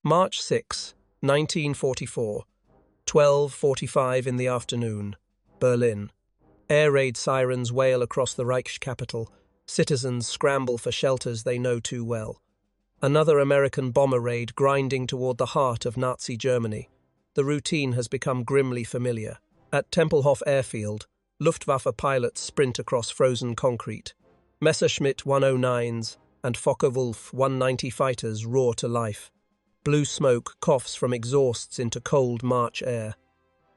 March 6, 1944, 12:45 in the afternoon, Berlin. Air raid sirens wail across the Reich capital. Citizens scramble for shelters they know too well. Another American bomber raid grinding toward the heart of Nazi Germany. The routine has become grimly familiar. At Tempelhof Airfield, Luftwaffe pilots sprint across frozen concrete. Messerschmitt 109s and Focke-Wulf 190 fighters roar to life. Blue smoke coughs from exhausts into cold March air.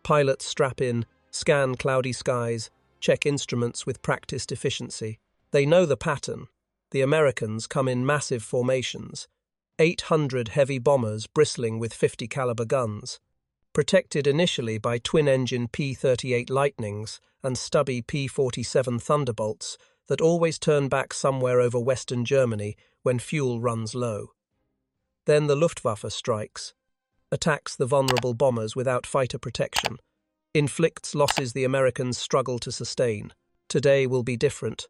Pilots strap in, scan cloudy skies, check instruments with practiced efficiency. They know the pattern. The Americans come in massive formations. 800 heavy bombers bristling with 50 caliber guns. Protected initially by twin-engine P-38 Lightnings and stubby P-47 Thunderbolts that always turn back somewhere over western Germany when fuel runs low. Then the Luftwaffe strikes, attacks the vulnerable bombers without fighter protection, inflicts losses the Americans struggle to sustain. Today will be different.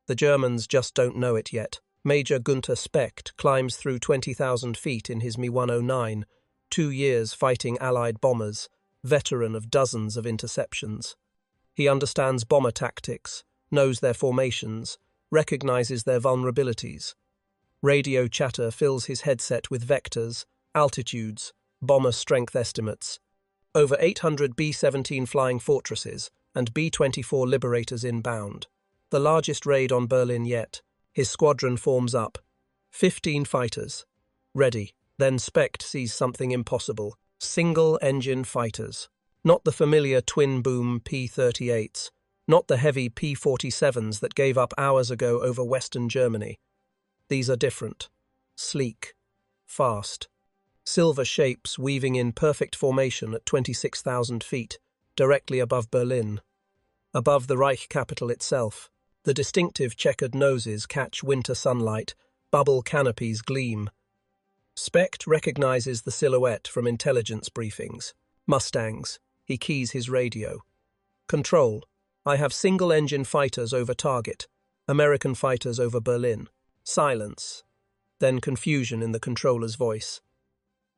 The Germans just don't know it yet. Major Günther Specht climbs through 20,000 feet in his Mi-109, 2 years fighting Allied bombers, veteran of dozens of interceptions. He understands bomber tactics, knows their formations, recognizes their vulnerabilities. Radio chatter fills his headset with vectors, altitudes, bomber strength estimates. Over 800 B-17 Flying Fortresses and B-24 Liberators inbound. The largest raid on Berlin yet. His squadron forms up. 15 fighters. Ready. Then Specht sees something impossible. Single-engine fighters. Not the familiar twin-boom P-38s. Not the heavy P-47s that gave up hours ago over western Germany. These are different. Sleek. Fast. Silver shapes weaving in perfect formation at 26,000 feet, directly above Berlin. Above the Reich capital itself, the distinctive checkered noses catch winter sunlight, bubble canopies gleam. Specht recognizes the silhouette from intelligence briefings. Mustangs. He keys his radio. Control. I have single-engine fighters over target. American fighters over Berlin. Silence. Then confusion in the controller's voice.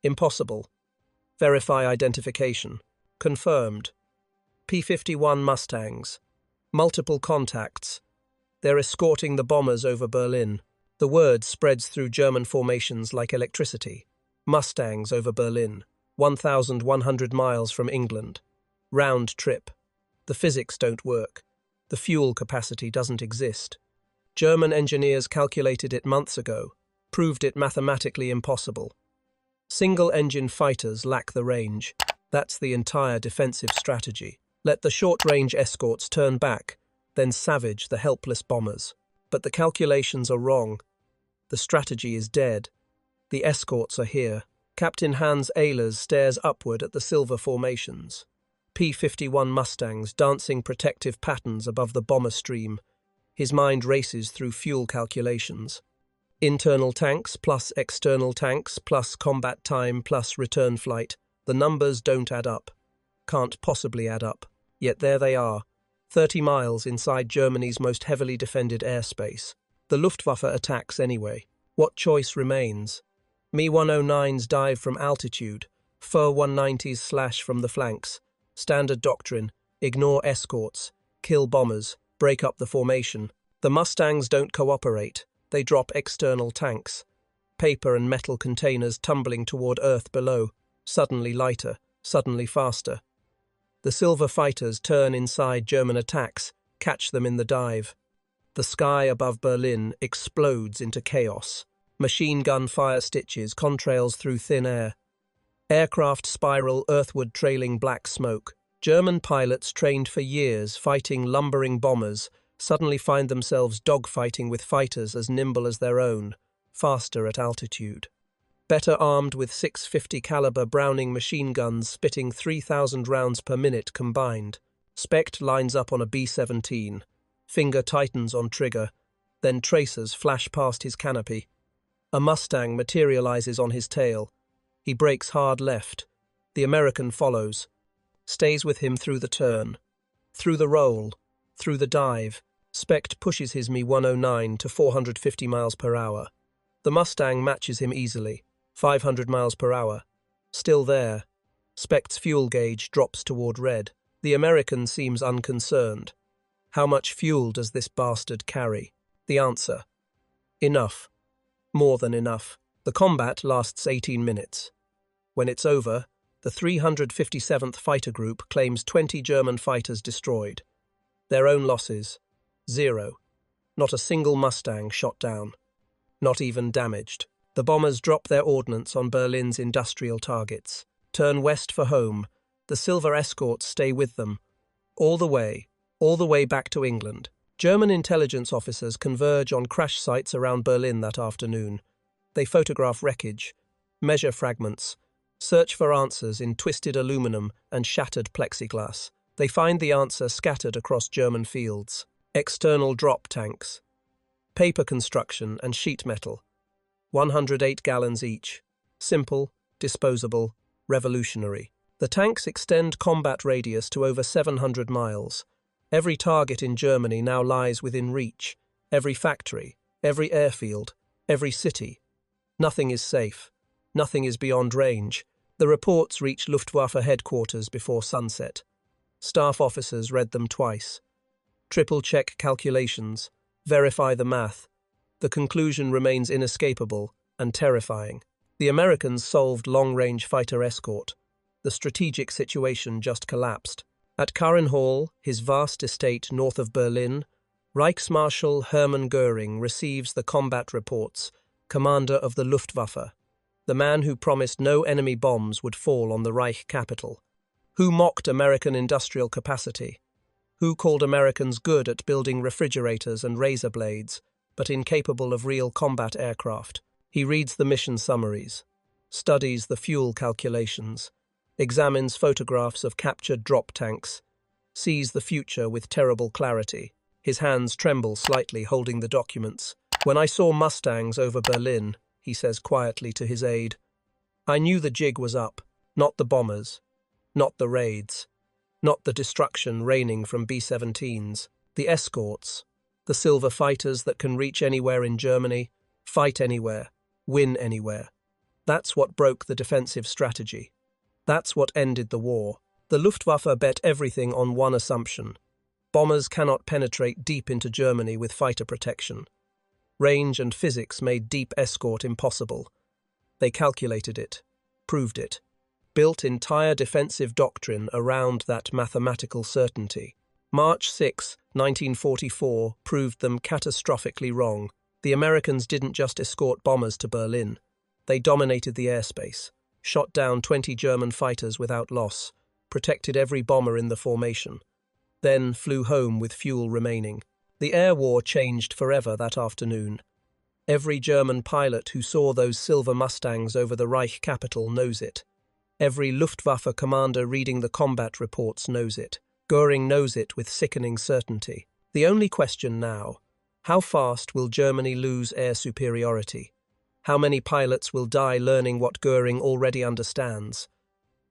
Impossible. Verify identification. Confirmed. P-51 Mustangs. Multiple contacts. They're escorting the bombers over Berlin. The word spreads through German formations like electricity. Mustangs over Berlin. 1,100 miles from England. Round trip. The physics don't work. The fuel capacity doesn't exist. German engineers calculated it months ago, proved it mathematically impossible. Single-engine fighters lack the range. That's the entire defensive strategy. Let the short-range escorts turn back, then savage the helpless bombers. But the calculations are wrong. The strategy is dead. The escorts are here. Captain Hans Ehlers stares upward at the silver formations. P-51 Mustangs dancing protective patterns above the bomber stream. His mind races through fuel calculations. Internal tanks plus external tanks plus combat time plus return flight. The numbers don't add up. Can't possibly add up. Yet there they are, 30 miles inside Germany's most heavily defended airspace. The Luftwaffe attacks anyway. What choice remains? Mi-109s dive from altitude. Fur 190s slash from the flanks. Standard doctrine. Ignore escorts. Kill bombers. Break up the formation. The Mustangs don't cooperate. They drop external tanks. Paper and metal containers tumbling toward earth below. Suddenly lighter. Suddenly faster. The silver fighters turn inside German attacks, catch them in the dive. The sky above Berlin explodes into chaos. Machine gun fire stitches contrails through thin air. Aircraft spiral earthward trailing black smoke. German pilots trained for years fighting lumbering bombers suddenly find themselves dogfighting with fighters as nimble as their own, faster at altitude. Better armed with 650 caliber Browning machine guns spitting 3,000 rounds per minute combined. Specht lines up on a B-17. Finger tightens on trigger. Then tracers flash past his canopy. A Mustang materializes on his tail. He brakes hard left. The American follows. Stays with him through the turn. Through the roll. Through the dive. Specht pushes his Mi-109 to 450 miles per hour. The Mustang matches him easily. 500 miles per hour. Still there. Specht's fuel gauge drops toward red. The American seems unconcerned. How much fuel does this bastard carry? The answer: enough. More than enough. The combat lasts 18 minutes. When it's over, the 357th Fighter Group claims 20 German fighters destroyed. Their own losses: 0. Not a single Mustang shot down. Not even damaged. The bombers drop their ordnance on Berlin's industrial targets, turn west for home. The silver escorts stay with them. All the way back to England. German intelligence officers converge on crash sites around Berlin that afternoon. They photograph wreckage, measure fragments, search for answers in twisted aluminum and shattered plexiglass. They find the answer scattered across German fields. External drop tanks, paper construction and sheet metal, 108 gallons each. Simple, disposable, revolutionary. The tanks extend combat radius to over 700 miles. Every target in Germany now lies within reach. Every factory, every airfield, every city. Nothing is safe. Nothing is beyond range. The reports reach Luftwaffe headquarters before sunset. Staff officers read them twice. Triple-check calculations. Verify the math. The conclusion remains inescapable and terrifying. The Americans solved long-range fighter escort. The strategic situation just collapsed. At Hall, his vast estate north of Berlin, Reichsmarschall Hermann Göring receives the combat reports, commander of the Luftwaffe, the man who promised no enemy bombs would fall on the Reich capital, who mocked American industrial capacity, who called Americans good at building refrigerators and razor blades, but incapable of real combat aircraft. He reads the mission summaries, studies the fuel calculations, examines photographs of captured drop tanks, sees the future with terrible clarity. His hands tremble slightly, holding the documents. "When I saw Mustangs over Berlin," he says quietly to his aide, "I knew the jig was up. Not the bombers, not the raids, not the destruction raining from B-17s. The escorts, the silver fighters that can reach anywhere in Germany, fight anywhere, win anywhere. That's what broke the defensive strategy. That's what ended the war. The Luftwaffe bet everything on one assumption. Bombers cannot penetrate deep into Germany with fighter protection. Range and physics made deep escort impossible. They calculated it, proved it, built entire defensive doctrine around that mathematical certainty. March 6, 1944 proved them catastrophically wrong. The Americans didn't just escort bombers to Berlin. They dominated the airspace, shot down 20 German fighters without loss, protected every bomber in the formation, then flew home with fuel remaining. The air war changed forever that afternoon. Every German pilot who saw those silver Mustangs over the Reich capital knows it. Every Luftwaffe commander reading the combat reports knows it. Göring knows it with sickening certainty. The only question now: how fast will Germany lose air superiority? How many pilots will die learning what Göring already understands?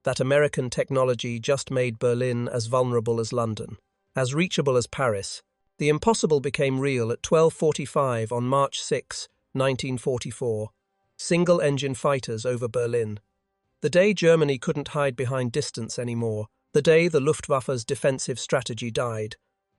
That American technology just made Berlin as vulnerable as London, as reachable as Paris. The impossible became real at 12:45 on March 6, 1944. Single-engine fighters over Berlin. The day Germany couldn't hide behind distance anymore. The day the Luftwaffe's defensive strategy died.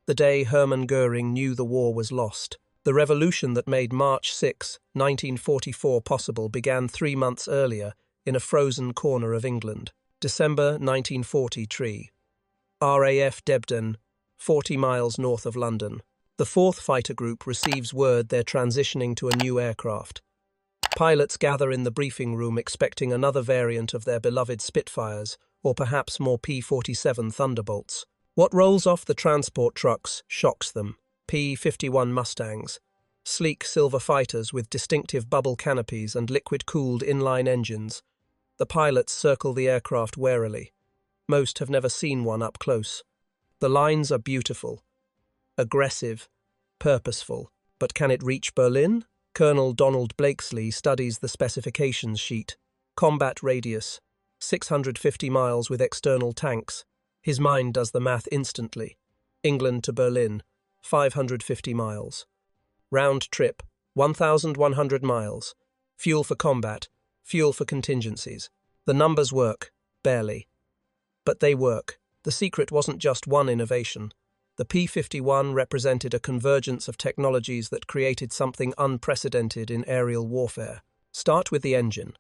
The day Hermann Göring knew the war was lost. The revolution that made March 6, 1944 possible began 3 months earlier in a frozen corner of England. December 1943. RAF Debden, 40 miles north of London. The 4th Fighter Group receives word they're transitioning to a new aircraft. Pilots gather in the briefing room expecting another variant of their beloved Spitfires, or perhaps more P-47 Thunderbolts. What rolls off the transport trucks shocks them. P-51 Mustangs, sleek silver fighters with distinctive bubble canopies and liquid-cooled inline engines. The pilots circle the aircraft warily. Most have never seen one up close. The lines are beautiful, aggressive, purposeful. But can it reach Berlin? Colonel Donald Blakesley studies the specifications sheet. Combat radius, 650 miles with external tanks. His mind does the math instantly. England to Berlin, 550 miles. Round trip, 1,100 miles. Fuel for combat, Fuel for contingencies. The numbers work, barely. But they work. The secret wasn't just one innovation. The P-51 represented a convergence of technologies that created something unprecedented in aerial warfare. Start with the engine.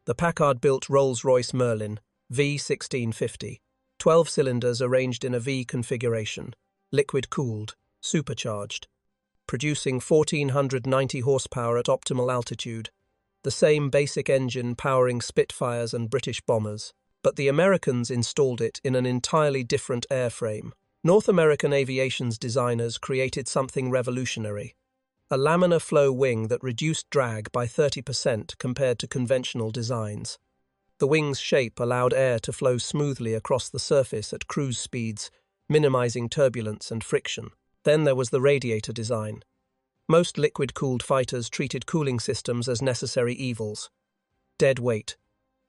The Packard-built Rolls-Royce Merlin, V1650. 12 cylinders arranged in a V configuration, liquid-cooled, supercharged, producing 1,490 horsepower at optimal altitude. The same basic engine powering Spitfires and British bombers. But the Americans installed it in an entirely different airframe. North American aviation's designers created something revolutionary. A laminar-flow wing that reduced drag by 30% compared to conventional designs. The wing's shape allowed air to flow smoothly across the surface at cruise speeds, minimizing turbulence and friction. Then there was the radiator design. Most liquid-cooled fighters treated cooling systems as necessary evils. Dead weight,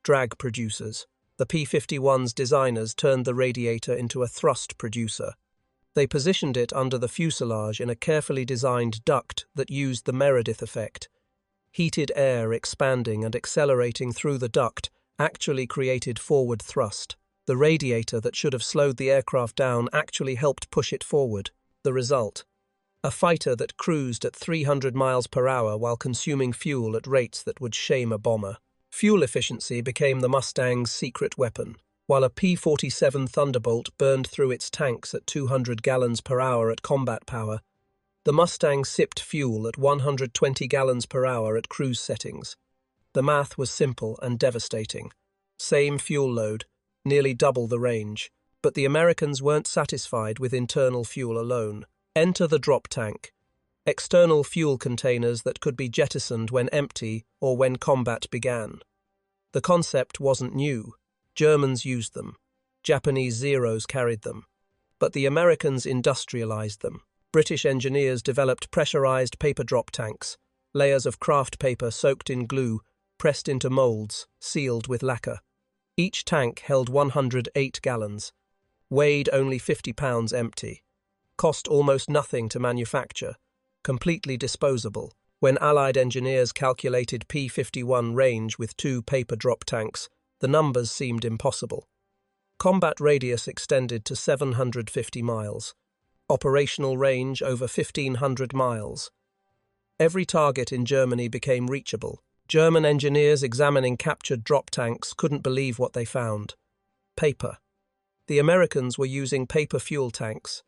drag producers. The P-51's designers turned the radiator into a thrust producer. They positioned it under the fuselage in a carefully designed duct that used the Meredith effect. Heated air expanding and accelerating through the duct actually created forward thrust. The radiator that should have slowed the aircraft down actually helped push it forward. The result? A fighter that cruised at 300 miles per hour while consuming fuel at rates that would shame a bomber. Fuel efficiency became the Mustang's secret weapon. While a P-47 Thunderbolt burned through its tanks at 200 gallons per hour at combat power, the Mustang sipped fuel at 120 gallons per hour at cruise settings. The math was simple and devastating. Same fuel load, nearly double the range. But the Americans weren't satisfied with internal fuel alone. Enter the drop tank. External fuel containers that could be jettisoned when empty or when combat began. The concept wasn't new. Germans used them. Japanese Zeros carried them. But the Americans industrialized them. British engineers developed pressurized paper drop tanks, layers of craft paper soaked in glue, pressed into molds, sealed with lacquer. Each tank held 108 gallons, weighed only 50 pounds empty, cost almost nothing to manufacture, completely disposable. When Allied engineers calculated P-51 range with 2 paper drop tanks, the numbers seemed impossible. Combat radius extended to 750 miles. Operational range over 1,500 miles. Every target in Germany became reachable. German engineers examining captured drop tanks couldn't believe what they found. Paper. The Americans were using paper fuel tanks.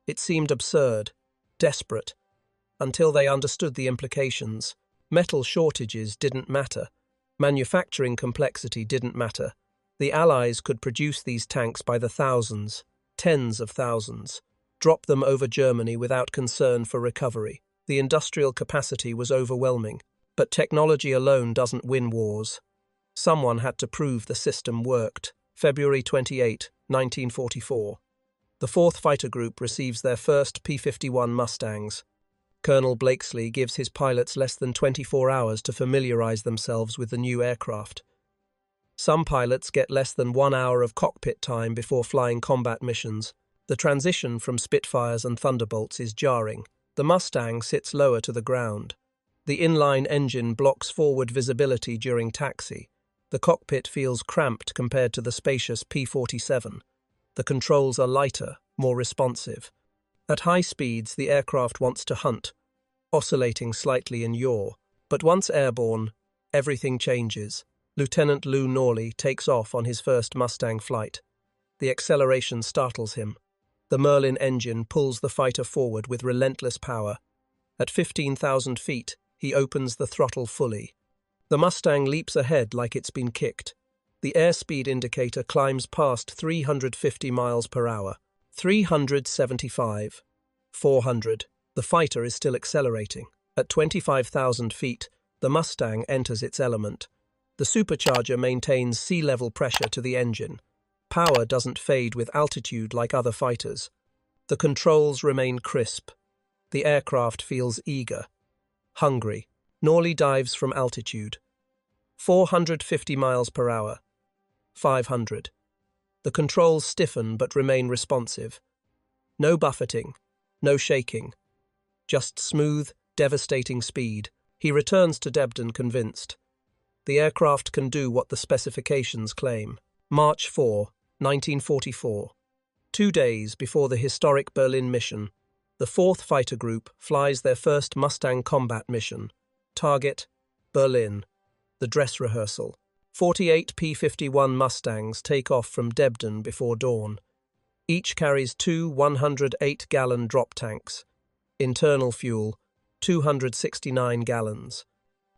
It seemed absurd, desperate, until they understood the implications. Metal shortages didn't matter. Manufacturing complexity didn't matter. The Allies could produce these tanks by the thousands, tens of thousands, drop them over Germany without concern for recovery. The industrial capacity was overwhelming. But technology alone doesn't win wars. Someone had to prove the system worked. February 28, 1944. The 4th Fighter Group receives their first P-51 Mustangs. Colonel Blakesley gives his pilots less than 24 hours to familiarize themselves with the new aircraft. Some pilots get less than 1 hour of cockpit time before flying combat missions. The transition from Spitfires and Thunderbolts is jarring. The Mustang sits lower to the ground. The inline engine blocks forward visibility during taxi. The cockpit feels cramped compared to the spacious P-47. The controls are lighter, more responsive. At high speeds, the aircraft wants to hunt, oscillating slightly in yaw. But once airborne, everything changes. Lieutenant Lou Norley takes off on his first Mustang flight. The acceleration startles him. The Merlin engine pulls the fighter forward with relentless power. At 15,000 feet, he opens the throttle fully. The Mustang leaps ahead like it's been kicked. The airspeed indicator climbs past 350 miles per hour. 375. 400. The fighter is still accelerating. At 25,000 feet, the Mustang enters its element. The supercharger maintains sea-level pressure to the engine. Power doesn't fade with altitude like other fighters. The controls remain crisp. The aircraft feels eager. Hungry. Norley dives from altitude. 450 miles per hour. 500. The controls stiffen but remain responsive. No buffeting, no shaking. Just smooth, devastating speed. He returns to Debden convinced. The aircraft can do what the specifications claim. March 4, 1944. 2 days before the historic Berlin mission, the 4th Fighter Group flies their first Mustang combat mission. Target: Berlin. The dress rehearsal. 48 P-51 Mustangs take off from Debden before dawn. Each carries 2 108-gallon drop tanks. Internal fuel, 269 gallons.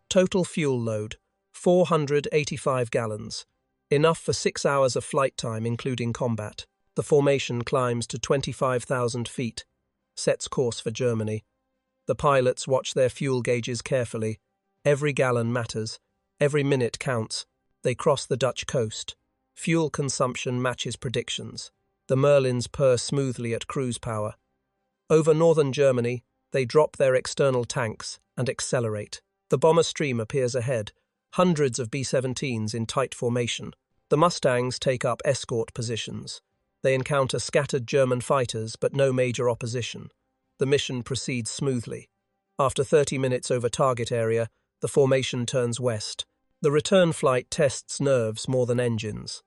Total fuel load, 485 gallons. Enough for 6 hours of flight time, including combat. The formation climbs to 25,000 feet, sets course for Germany. The pilots watch their fuel gauges carefully. Every gallon matters. Every minute counts. They cross the Dutch coast. Fuel consumption matches predictions. The Merlins purr smoothly at cruise power. Over northern Germany, they drop their external tanks and accelerate. The bomber stream appears ahead, hundreds of B-17s in tight formation. The Mustangs take up escort positions. They encounter scattered German fighters, but no major opposition. The mission proceeds smoothly. After 30 minutes over target area, the formation turns west. The return flight tests nerves more than engines.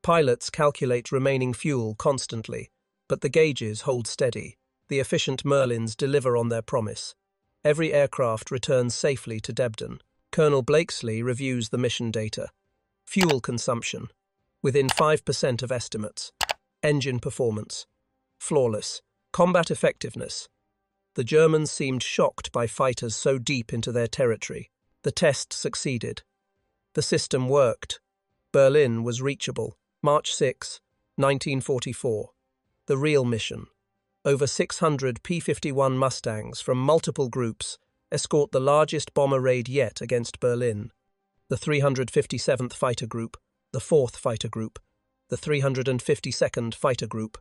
Pilots calculate remaining fuel constantly, but the gauges hold steady. The efficient Merlins deliver on their promise. Every aircraft returns safely to Debden. Colonel Blakesley reviews the mission data. Fuel consumption, within 5% of estimates. Engine performance, flawless. Combat effectiveness. The Germans seemed shocked by fighters so deep into their territory. The test succeeded. The system worked. Berlin was reachable. March 6, 1944. The real mission. Over 600 P-51 Mustangs from multiple groups escort the largest bomber raid yet against Berlin. The 357th Fighter Group, the 4th Fighter Group, the 352nd Fighter Group,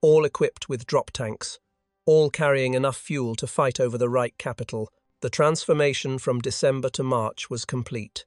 all equipped with drop tanks, all carrying enough fuel to fight over the Reich capital. The transformation from December to March was complete.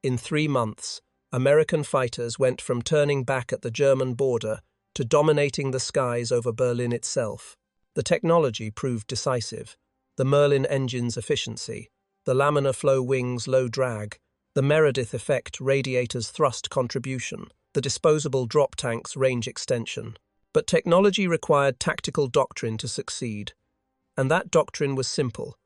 In 3 months, American fighters went from turning back at the German border to dominating the skies over Berlin itself. The technology proved decisive. The Merlin engine's efficiency, the laminar-flow wings' low drag, the Meredith effect radiator's thrust contribution, the disposable drop tanks' range extension. But technology required tactical doctrine to succeed. And that doctrine was simple.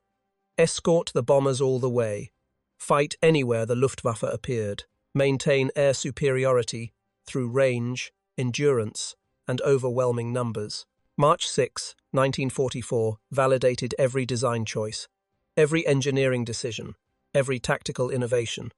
Escort the bombers all the way. Fight anywhere the Luftwaffe appeared. Maintain air superiority through range, endurance, and overwhelming numbers. March 6, 1944 validated every design choice, every engineering decision, every tactical innovation.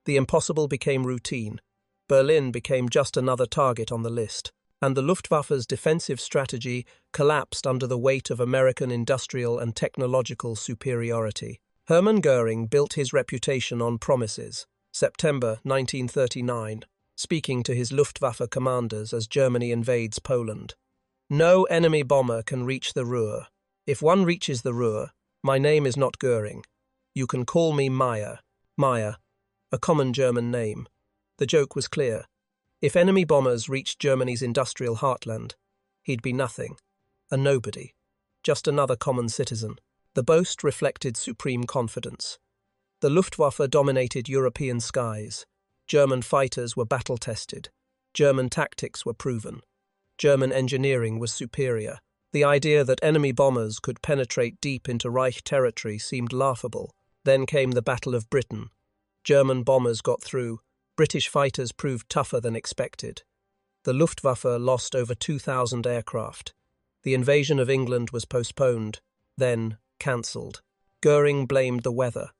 The impossible became routine. Berlin became just another target on the list, and the Luftwaffe's defensive strategy collapsed under the weight of American industrial and technological superiority. Hermann Göring built his reputation on promises. September 1939, speaking to his Luftwaffe commanders as Germany invades Poland. No enemy bomber can reach the Ruhr. If one reaches the Ruhr, my name is not Göring. You can call me Meyer. Meyer, a common German name. The joke was clear. If enemy bombers reached Germany's industrial heartland, he'd be nothing, a nobody, just another common citizen. The boast reflected supreme confidence. The Luftwaffe dominated European skies. German fighters were battle-tested. German tactics were proven. German engineering was superior. The idea that enemy bombers could penetrate deep into Reich territory seemed laughable. Then came the Battle of Britain. German bombers got through. British fighters proved tougher than expected. The Luftwaffe lost over 2,000 aircraft. The invasion of England was postponed, then cancelled. Göring blamed the weather,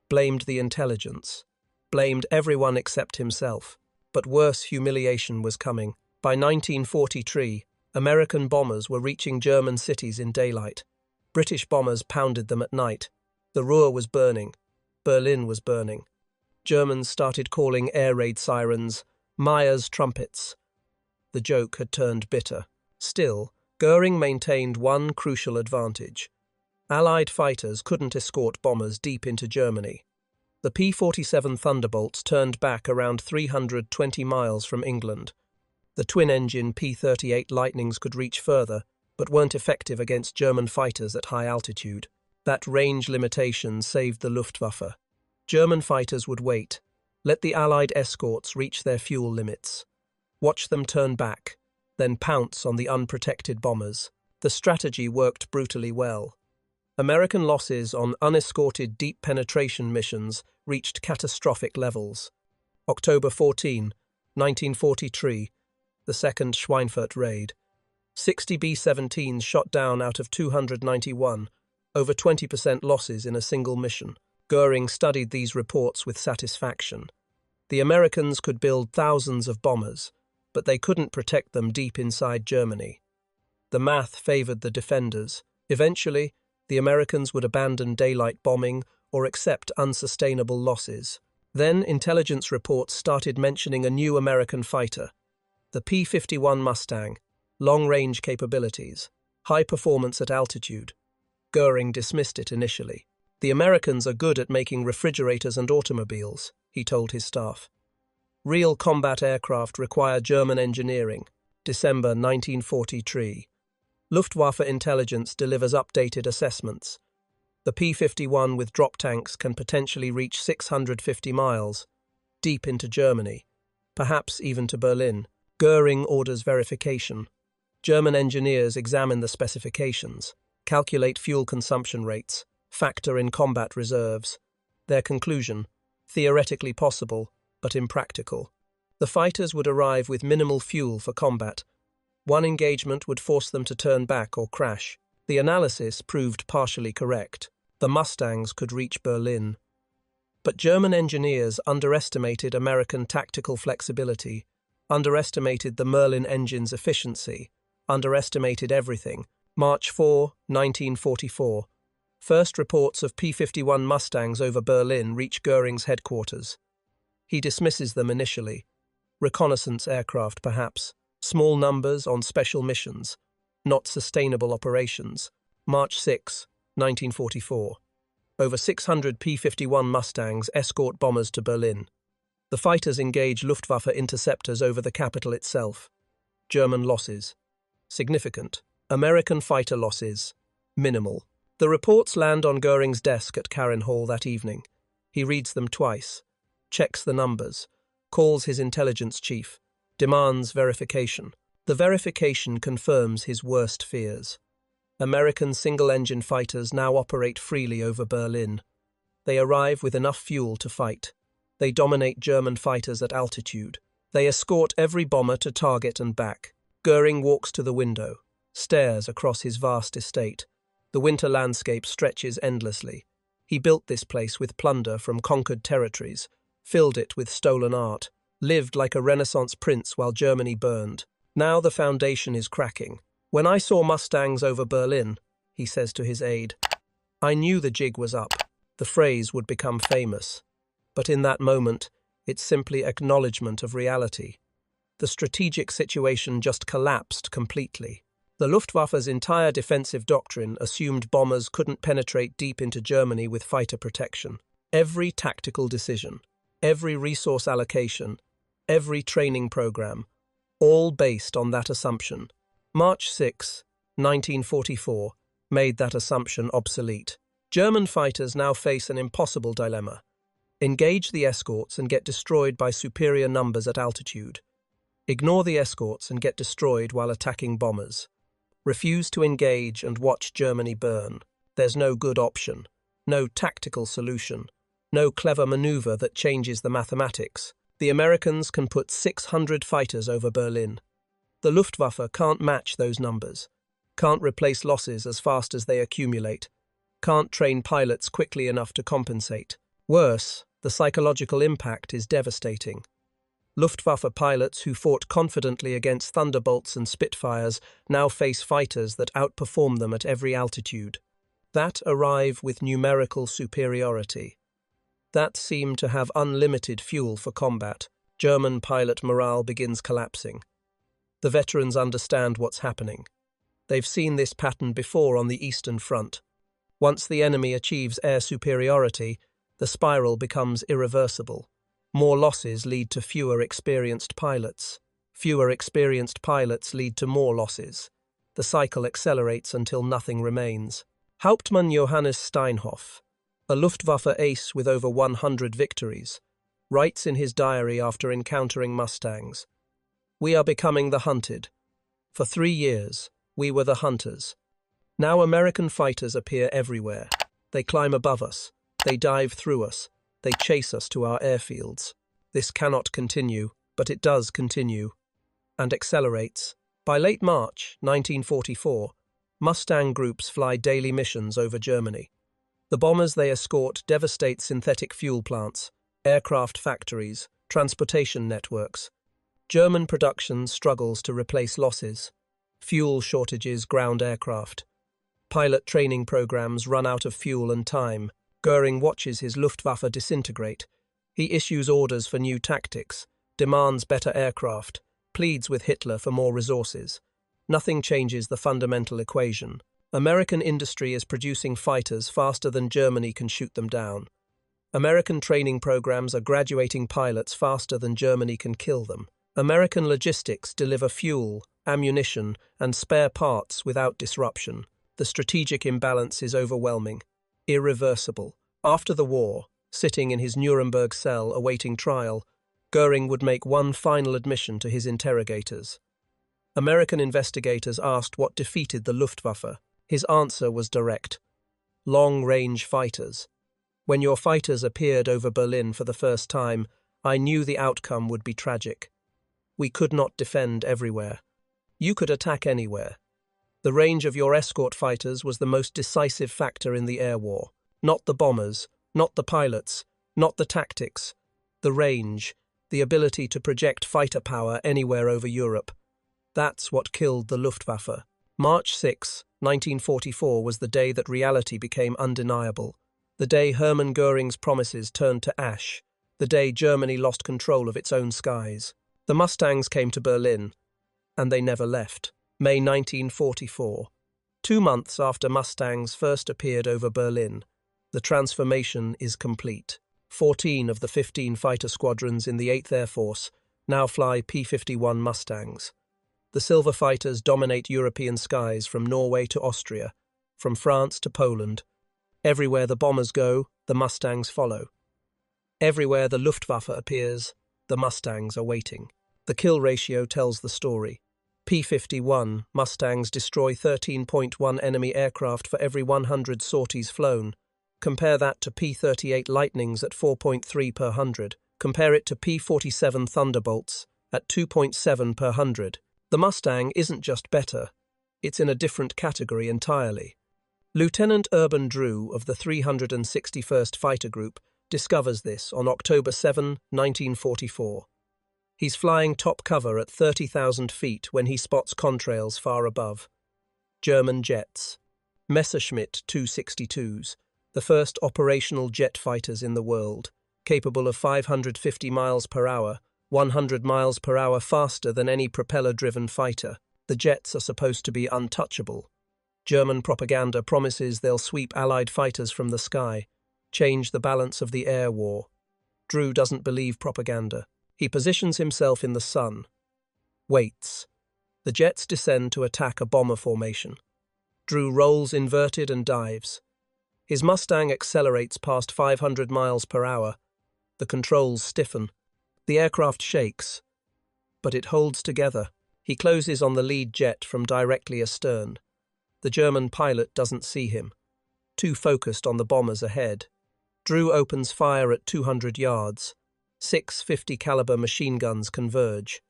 blamed the intelligence, blamed everyone except himself. But worse humiliation was coming. By 1943, American bombers were reaching German cities in daylight. British bombers pounded them at night. The Ruhr was burning. Berlin was burning. Germans started calling air raid sirens Meyer's trumpets. The joke had turned bitter. Still, Göring maintained one crucial advantage. Allied fighters couldn't escort bombers deep into Germany. The P-47 Thunderbolts turned back around 320 miles from England. The twin-engine P-38 Lightnings could reach further, but weren't effective against German fighters at high altitude. That range limitation saved the Luftwaffe. German fighters would wait. Let the Allied escorts reach their fuel limits. Watch them turn back, then pounce on the unprotected bombers. The strategy worked brutally well. American losses on unescorted deep penetration missions reached catastrophic levels. October 14, 1943, the second Schweinfurt raid. 60 B-17s shot down out of 291, over 20% losses in a single mission. Göring studied these reports with satisfaction. The Americans could build thousands of bombers, but they couldn't protect them deep inside Germany. The math favored the defenders. Eventually, the Americans would abandon daylight bombing or accept unsustainable losses. Then intelligence reports started mentioning a new American fighter, the P-51 Mustang, long-range capabilities, high performance at altitude. Göring dismissed it initially. The Americans are good at making refrigerators and automobiles, he told his staff. Real combat aircraft require German engineering. December 1943. Luftwaffe intelligence delivers updated assessments. The P-51 with drop tanks can potentially reach 650 miles, deep into Germany, perhaps even to Berlin. Göring orders verification. German engineers examine the specifications, calculate fuel consumption rates, factor in combat reserves. Their conclusion: theoretically possible, but impractical. The fighters would arrive with minimal fuel for combat. One engagement would force them to turn back or crash. The analysis proved partially correct. The Mustangs could reach Berlin. But German engineers underestimated American tactical flexibility, underestimated the Merlin engine's efficiency, underestimated everything. March 4, 1944. First reports of P-51 Mustangs over Berlin reach Göring's headquarters. He dismisses them initially. Reconnaissance aircraft, perhaps. Small numbers on special missions. Not sustainable operations. March 6, 1944. Over 600 P-51 Mustangs escort bombers to Berlin. The fighters engage Luftwaffe interceptors over the capital itself. German losses: significant. American fighter losses: minimal. The reports land on Göring's desk at Karen Hall that evening. He reads them twice, checks the numbers, calls his intelligence chief, demands verification. The verification confirms his worst fears. American single-engine fighters now operate freely over Berlin. They arrive with enough fuel to fight. They dominate German fighters at altitude. They escort every bomber to target and back. Göring walks to the window, stares across his vast estate. The winter landscape stretches endlessly. He built this place with plunder from conquered territories, filled it with stolen art, lived like a Renaissance prince while Germany burned. Now the foundation is cracking. "When I saw Mustangs over Berlin," he says to his aide, "I knew the jig was up." The phrase would become famous. But in that moment, it's simply acknowledgement of reality. The strategic situation just collapsed completely. The Luftwaffe's entire defensive doctrine assumed bombers couldn't penetrate deep into Germany with fighter protection. Every tactical decision, every resource allocation, every training program, all based on that assumption. March 6, 1944, made that assumption obsolete. German fighters now face an impossible dilemma. Engage the escorts and get destroyed by superior numbers at altitude. Ignore the escorts and get destroyed while attacking bombers. Refuse to engage and watch Germany burn. There's no good option, no tactical solution, no clever maneuver that changes the mathematics. The Americans can put 600 fighters over Berlin. The Luftwaffe can't match those numbers, can't replace losses as fast as they accumulate, can't train pilots quickly enough to compensate. Worse, the psychological impact is devastating. Luftwaffe pilots who fought confidently against Thunderbolts and Spitfires now face fighters that outperform them at every altitude. That arrive with numerical superiority. That seem to have unlimited fuel for combat. German pilot morale begins collapsing. The veterans understand what's happening. They've seen this pattern before on the Eastern Front. Once the enemy achieves air superiority, the spiral becomes irreversible. More losses lead to fewer experienced pilots. Fewer experienced pilots lead to more losses. The cycle accelerates until nothing remains. Hauptmann Johannes Steinhoff, a Luftwaffe ace with over 100 victories, writes in his diary after encountering Mustangs, "We are becoming the hunted. For 3 years, we were the hunters. Now American fighters appear everywhere. They climb above us. They dive through us. They chase us to our airfields. This cannot continue, but it does continue, and accelerates." By late March 1944, Mustang groups fly daily missions over Germany. The bombers they escort devastate synthetic fuel plants, aircraft factories, transportation networks. German production struggles to replace losses. Fuel shortages ground aircraft. Pilot training programs run out of fuel and time. Göring watches his Luftwaffe disintegrate. He issues orders for new tactics, demands better aircraft, pleads with Hitler for more resources. Nothing changes the fundamental equation. American industry is producing fighters faster than Germany can shoot them down. American training programs are graduating pilots faster than Germany can kill them. American logistics deliver fuel, ammunition, and spare parts without disruption. The strategic imbalance is overwhelming, irreversible. After the war, sitting in his Nuremberg cell awaiting trial, Göring would make one final admission to his interrogators. American investigators asked what defeated the Luftwaffe. His answer was direct: long-range fighters. When your fighters appeared over Berlin for the first time, I knew the outcome would be tragic. We could not defend everywhere. You could attack anywhere. The range of your escort fighters was the most decisive factor in the air war. Not the bombers, not the pilots, not the tactics. The range, the ability to project fighter power anywhere over Europe. That's what killed the Luftwaffe. March 6, 1944 was the day that reality became undeniable. The day Hermann Göring's promises turned to ash. The day Germany lost control of its own skies. The Mustangs came to Berlin, and they never left. May 1944. 2 months after Mustangs first appeared over Berlin, the transformation is complete. 14 of the 15 fighter squadrons in the 8th Air Force now fly P-51 Mustangs. The Silver Fighters dominate European skies from Norway to Austria, from France to Poland. Everywhere the bombers go, the Mustangs follow. Everywhere the Luftwaffe appears, the Mustangs are waiting. The kill ratio tells the story. P-51 Mustangs destroy 13.1 enemy aircraft for every 100 sorties flown. Compare that to P-38 Lightnings at 4.3 per 100. Compare it to P-47 Thunderbolts at 2.7 per 100. The Mustang isn't just better, it's in a different category entirely. Lieutenant Urban Drew of the 361st Fighter Group discovers this on October 7, 1944. He's flying top cover at 30,000 feet when he spots contrails far above. German jets. Messerschmitt 262s, the first operational jet fighters in the world, capable of 550 miles per hour, 100 miles per hour faster than any propeller-driven fighter. The jets are supposed to be untouchable. German propaganda promises they'll sweep Allied fighters from the sky, change the balance of the air war. Drew doesn't believe propaganda. He positions himself in the sun. Waits. The jets descend to attack a bomber formation. Drew rolls inverted and dives. His Mustang accelerates past 500 miles per hour. The controls stiffen. The aircraft shakes, but it holds together. He closes on the lead jet from directly astern. The German pilot doesn't see him, too focused on the bombers ahead. Drew opens fire at 200 yards. 6 50 caliber machine guns converge.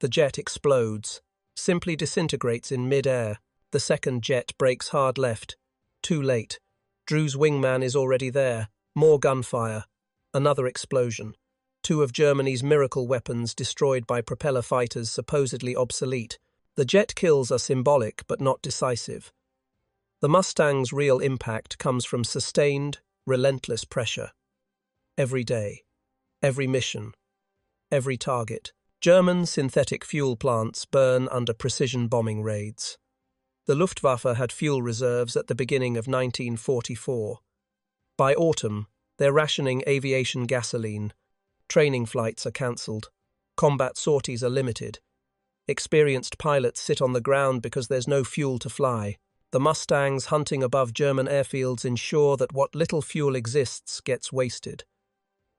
The jet explodes, simply disintegrates in mid-air. The second jet breaks hard left. Too late. Drew's wingman is already there. More gunfire. Another explosion. 2 of Germany's miracle weapons destroyed by propeller fighters supposedly obsolete. The jet kills are symbolic but not decisive. The Mustang's real impact comes from sustained, relentless pressure. Every day, every mission, every target. German synthetic fuel plants burn under precision bombing raids. The Luftwaffe had fuel reserves at the beginning of 1944. By autumn, they're rationing aviation gasoline. Training flights are cancelled. Combat sorties are limited. Experienced pilots sit on the ground because there's no fuel to fly. The Mustangs hunting above German airfields ensure that what little fuel exists gets wasted.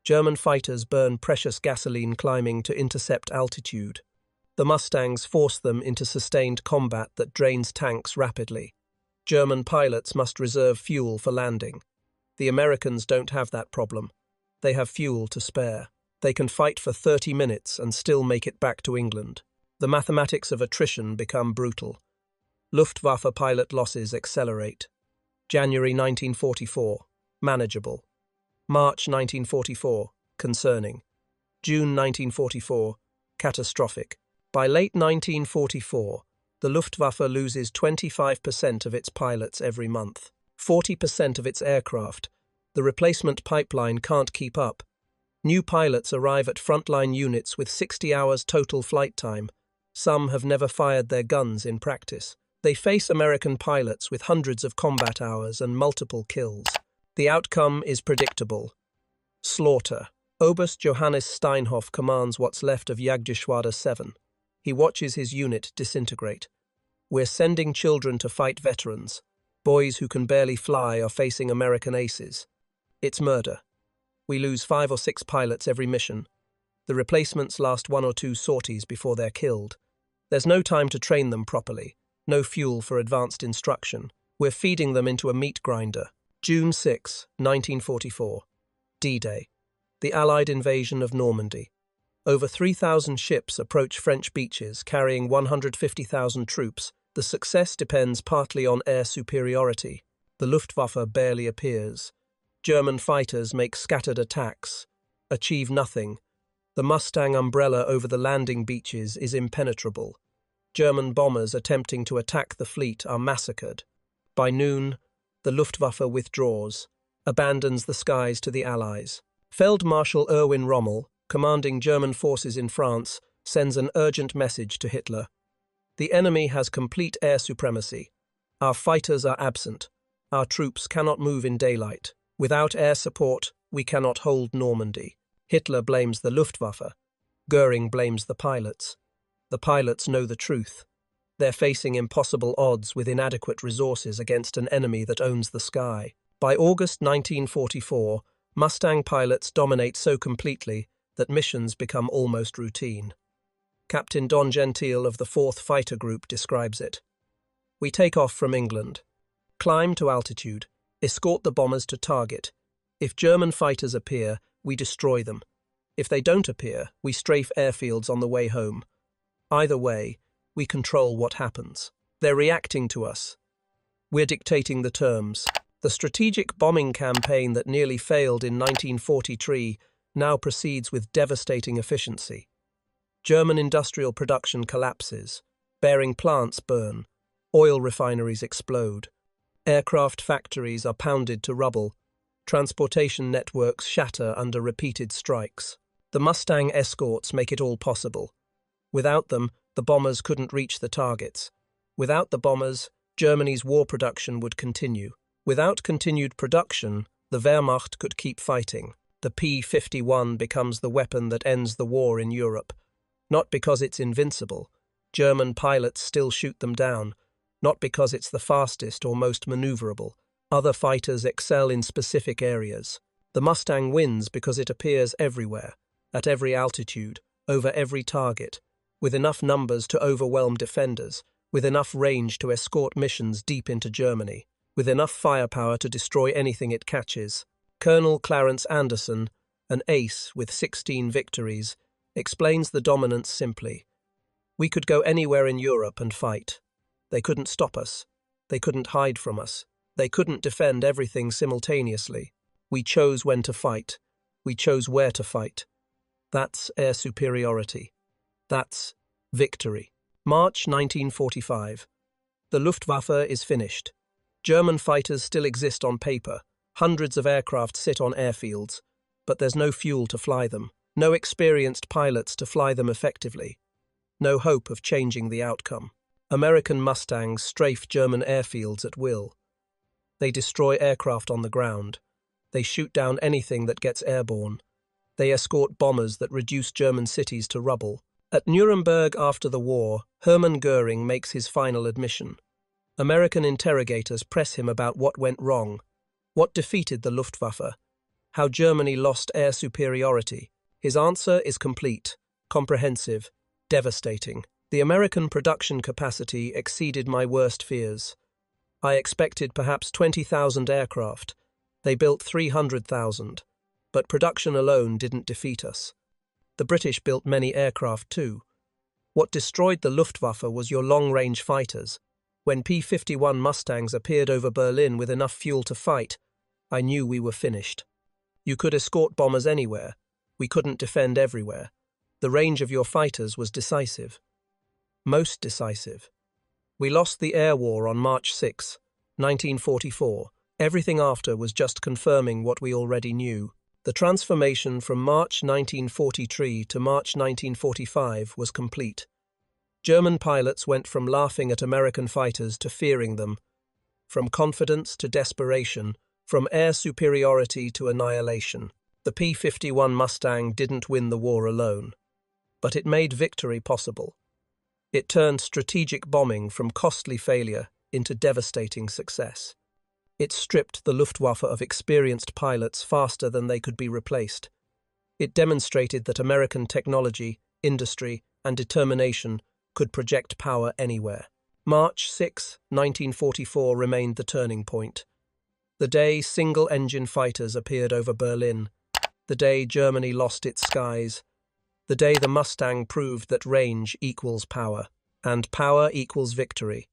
German fighters burn precious gasoline climbing to intercept altitude. The Mustangs force them into sustained combat that drains tanks rapidly. German pilots must reserve fuel for landing. The Americans don't have that problem. They have fuel to spare. They can fight for 30 minutes and still make it back to England. The mathematics of attrition become brutal. Luftwaffe pilot losses accelerate. January 1944, manageable. March 1944, concerning. June 1944, catastrophic. By late 1944, the Luftwaffe loses 25% of its pilots every month, 40% of its aircraft. The replacement pipeline can't keep up. New pilots arrive at frontline units with 60 hours total flight time. Some have never fired their guns in practice. They face American pilots with hundreds of combat hours and multiple kills. The outcome is predictable. Slaughter. Oberst Johannes Steinhoff commands what's left of Jagdgeschwader 7. He watches his unit disintegrate. We're sending children to fight veterans. Boys who can barely fly are facing American aces. It's murder. We lose 5 or 6 pilots every mission. The replacements last 1 or 2 sorties before they're killed. There's no time to train them properly. No fuel for advanced instruction. We're feeding them into a meat grinder. June 6, 1944. D-Day. The Allied invasion of Normandy. Over 3,000 ships approach French beaches carrying 150,000 troops. The success depends partly on air superiority. The Luftwaffe barely appears. German fighters make scattered attacks, achieve nothing. The Mustang umbrella over the landing beaches is impenetrable. German bombers attempting to attack the fleet are massacred. By noon, the Luftwaffe withdraws, abandons the skies to the Allies. Feldmarschall Erwin Rommel, commanding German forces in France, sends an urgent message to Hitler. The enemy has complete air supremacy. Our fighters are absent. Our troops cannot move in daylight. Without air support, we cannot hold Normandy. Hitler blames the Luftwaffe. Göring blames the pilots. The pilots know the truth. They're facing impossible odds with inadequate resources against an enemy that owns the sky. By August 1944, Mustang pilots dominate so completely that missions become almost routine. Captain Don Gentile of the 4th Fighter Group describes it. We take off from England, climb to altitude, escort the bombers to target. If German fighters appear, we destroy them. If they don't appear, we strafe airfields on the way home. Either way, we control what happens. They're reacting to us. We're dictating the terms. The strategic bombing campaign that nearly failed in 1943 now proceeds with devastating efficiency. German industrial production collapses. Bearing plants burn. Oil refineries explode. Aircraft factories are pounded to rubble. Transportation networks shatter under repeated strikes. The Mustang escorts make it all possible. Without them, the bombers couldn't reach the targets. Without the bombers, Germany's war production would continue. Without continued production, the Wehrmacht could keep fighting. The P-51 becomes the weapon that ends the war in Europe. Not because it's invincible. German pilots still shoot them down. Not because it's the fastest or most maneuverable. Other fighters excel in specific areas. The Mustang wins because it appears everywhere, at every altitude, over every target, with enough numbers to overwhelm defenders, with enough range to escort missions deep into Germany, with enough firepower to destroy anything it catches. Colonel Clarence Anderson, an ace with 16 victories, explains the dominance simply. We could go anywhere in Europe and fight. They couldn't stop us. They couldn't hide from us. They couldn't defend everything simultaneously. We chose when to fight. We chose where to fight. That's air superiority. That's victory. March 1945. The Luftwaffe is finished. German fighters still exist on paper. Hundreds of aircraft sit on airfields, but there's no fuel to fly them. No experienced pilots to fly them effectively. No hope of changing the outcome. American Mustangs strafe German airfields at will. They destroy aircraft on the ground. They shoot down anything that gets airborne. They escort bombers that reduce German cities to rubble. At Nuremberg after the war, Hermann Göring makes his final admission. American interrogators press him about what went wrong, what defeated the Luftwaffe, How Germany lost air superiority. His answer is complete, comprehensive, devastating. The American production capacity exceeded my worst fears. I expected perhaps 20,000 aircraft. They built 300,000. But production alone didn't defeat us. The British built many aircraft too. What destroyed the Luftwaffe was your long-range fighters. When P-51 Mustangs appeared over Berlin with enough fuel to fight, I knew we were finished. You could escort bombers anywhere. We couldn't defend everywhere. The range of your fighters was decisive. Most decisive. We lost the air war on March 6, 1944. Everything after was just confirming what we already knew. The transformation from March 1943 to March 1945 was complete. German pilots went from laughing at American fighters to fearing them, from confidence to desperation, from air superiority to annihilation. The P-51 Mustang didn't win the war alone, but it made victory possible. It turned strategic bombing from costly failure into devastating success. It stripped the Luftwaffe of experienced pilots faster than they could be replaced. It demonstrated that American technology, industry, and determination could project power anywhere. March 6, 1944 remained the turning point. The day single-engine fighters appeared over Berlin. The day Germany lost its skies. The day the Mustang proved that range equals power, and power equals victory.